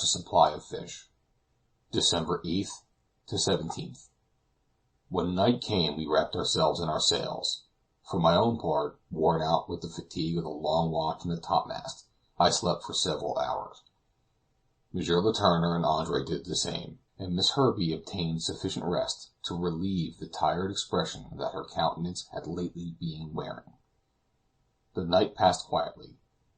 a supply of fish. December 8th to 17th. When night came, we wrapped ourselves in our sails. For my own part, worn out with the fatigue of the long watch in the topmast, I slept for several hours. Monsieur Letourneur and Andre did the same, and Miss Herbey obtained sufficient rest to relieve the tired expression that her countenance had lately been wearing. The night passed quietly.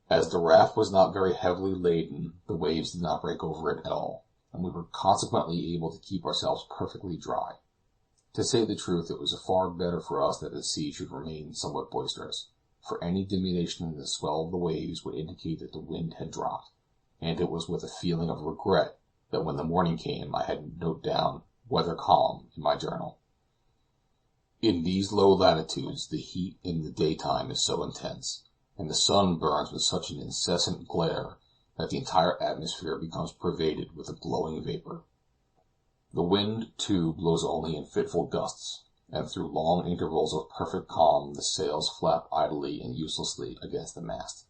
As the raft was not very heavily laden, the waves did not break over it at all, and we were consequently able to keep ourselves perfectly dry. To say the truth, it was far better for us that the sea should remain somewhat boisterous, for any diminution in the swell of the waves would indicate that the wind had dropped, and it was with a feeling of regret that when the morning came I had noted down "weather calm" in my journal. In these low latitudes the heat in the daytime is so intense, and the sun burns with such an incessant glare, that the entire atmosphere becomes pervaded with a glowing vapor. The wind, too, blows only in fitful gusts, and through long intervals of perfect calm the sails flap idly and uselessly against the mast.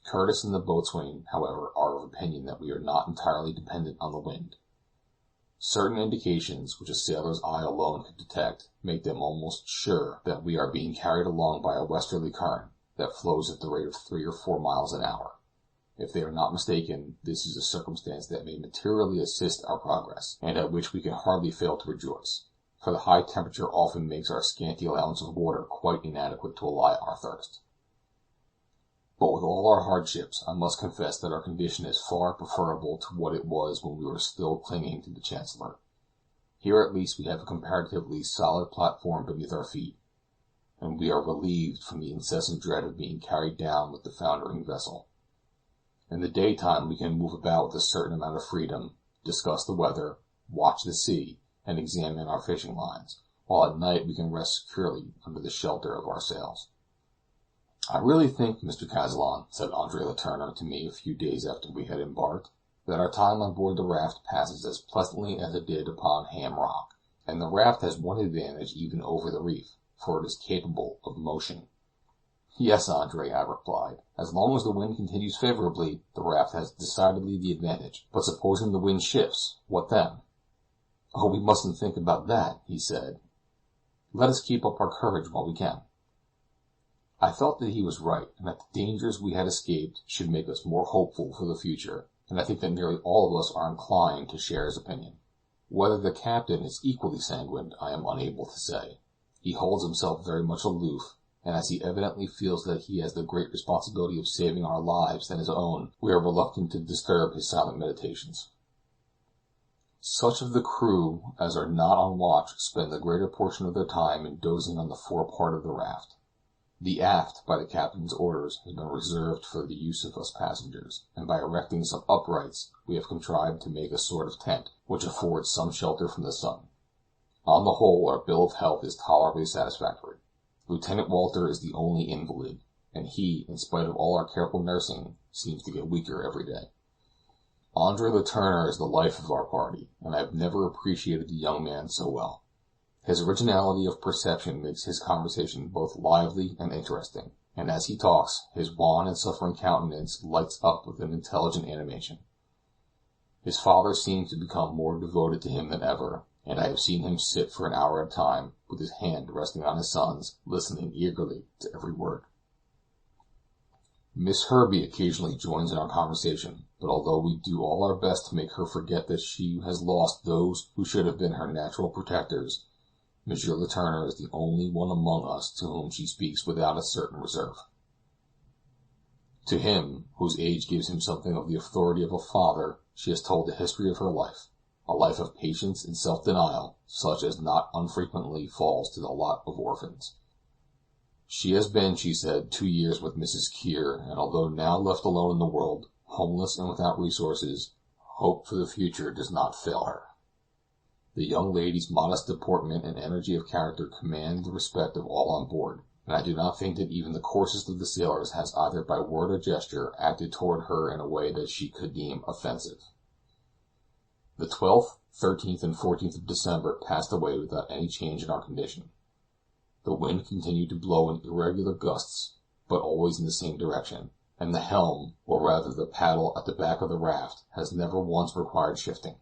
Curtis and the boatswain, however, are of opinion that we are not entirely dependent on the wind. Certain indications, which a sailor's eye alone can detect, make them almost sure that we are being carried along by a westerly current that flows at the rate of 3 or 4 miles an hour. If they are not mistaken, this is a circumstance that may materially assist our progress, and at which we can hardly fail to rejoice, for the high temperature often makes our scanty allowance of water quite inadequate to allay our thirst. But with all our hardships, I must confess that our condition is far preferable to what it was when we were still clinging to the Chancellor. Here at least we have a comparatively solid platform beneath our feet, and we are relieved from the incessant dread of being carried down with the foundering vessel. In the daytime we can move about with a certain amount of freedom, discuss the weather, watch the sea, and examine our fishing lines, while at night we can rest securely under the shelter of our sails. "I really think, Mr. Kazallon," said Andre Letourneur to me a few days after we had embarked, "that our time on board the raft passes as pleasantly as it did upon Ham Rock, and the raft has one advantage even over the reef, for it is capable of motion." "Yes, Andre," I replied, "as long as the wind continues favorably, the raft has decidedly the advantage; but supposing the wind shifts, what then?" "Oh, we mustn't think about that," he said. "Let us keep up our courage while we can." I felt that he was right, and that the dangers we had escaped should make us more hopeful for the future, and I think that nearly all of us are inclined to share his opinion. Whether the captain is equally sanguine I am unable to say. He holds himself very much aloof, and as he evidently feels that he has the great responsibility of saving our lives than his own, we are reluctant to disturb his silent meditations. Such of the crew as are not on watch spend the greater portion of their time in dozing on the fore part of the raft. The aft, by the captain's orders, has been reserved for the use of us passengers, and by erecting some uprights we have contrived to make a sort of tent, which affords some shelter from the sun. On the whole, our bill of health is tolerably satisfactory. Lieutenant Walter is the only invalid, and he, in spite of all our careful nursing, seems to get weaker every day. Andre Letourneur is the life of our party, and I have never appreciated the young man so well. His originality of perception makes his conversation both lively and interesting, and as he talks, his wan and suffering countenance lights up with an intelligent animation. His father seems to become more devoted to him than ever, and I have seen him sit for an hour at a time, with his hand resting on his son's, listening eagerly to every word. Miss Herbey occasionally joins in our conversation, but although we do all our best to make her forget that she has lost those who should have been her natural protectors, Monsieur Letourneur is the only one among us to whom she speaks without a certain reserve. To him, whose age gives him something of the authority of a father, she has told the history of her life, a life of patience and self-denial, such as not unfrequently falls to the lot of orphans. She has been, she said, 2 years with Mrs. Kear, and although now left alone in the world, homeless and without resources, hope for the future does not fail her. The young lady's modest deportment and energy of character command the respect of all on board, and I do not think that even the coarsest of the sailors has either by word or gesture acted toward her in a way that she could deem offensive. The 12th, 13th, and 14th of December passed away without any change in our condition. The wind continued to blow in irregular gusts, but always in the same direction, and the helm, or rather the paddle at the back of the raft, has never once required shifting,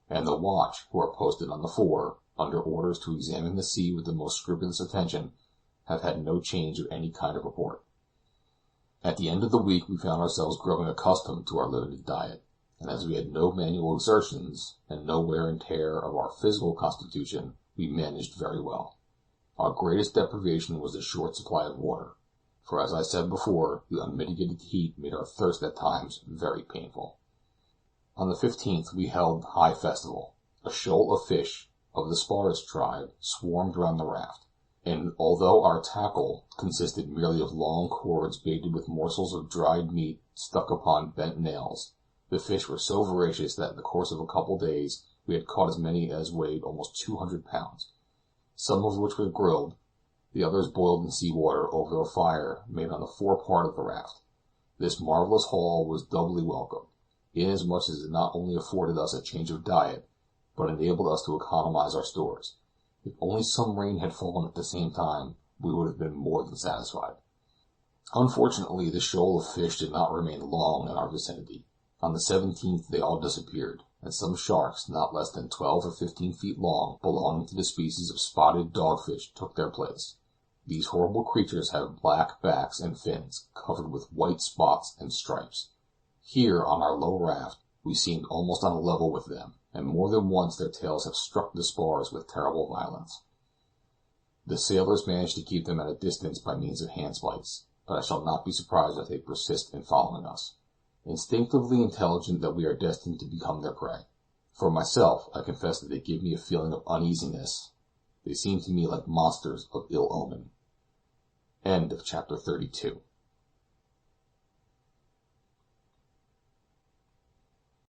and the watch, who are posted on the fore, under orders to examine the sea with the most scrupulous attention, have had no change of any kind of report. At the end of the week we found ourselves growing accustomed to our limited diet, and as we had no manual exertions, and no wear and tear of our physical constitution, we managed very well. Our greatest deprivation was the short supply of water, for as I said before, the unmitigated heat made our thirst at times very painful. On the 15th we held high festival. A shoal of fish, of the sparus tribe, swarmed round the raft, and although our tackle consisted merely of long cords baited with morsels of dried meat stuck upon bent nails, the fish were so voracious that in the course of a couple days we had caught as many as weighed almost 200 pounds, some of which were grilled, the others boiled in sea water over a fire made on the fore part of the raft. This marvelous haul was doubly welcome, inasmuch as it not only afforded us a change of diet, but enabled us to economize our stores. If only some rain had fallen at the same time, we would have been more than satisfied. Unfortunately, the shoal of fish did not remain long in our vicinity. On the 17th they all disappeared, and some sharks, not less than 12 or 15 feet long, belonging to the species of spotted dogfish, took their place. These horrible creatures have black backs and fins, covered with white spots and stripes. Here, on our low raft, we seemed almost on a level with them, and more than once their tails have struck the spars with terrible violence. The sailors manage to keep them at a distance by means of handspikes, but I shall not be surprised if they persist in following us, instinctively intelligent that we are destined to become their prey. For myself, I confess that they give me a feeling of uneasiness. They seem to me like monsters of ill omen. End of chapter 32.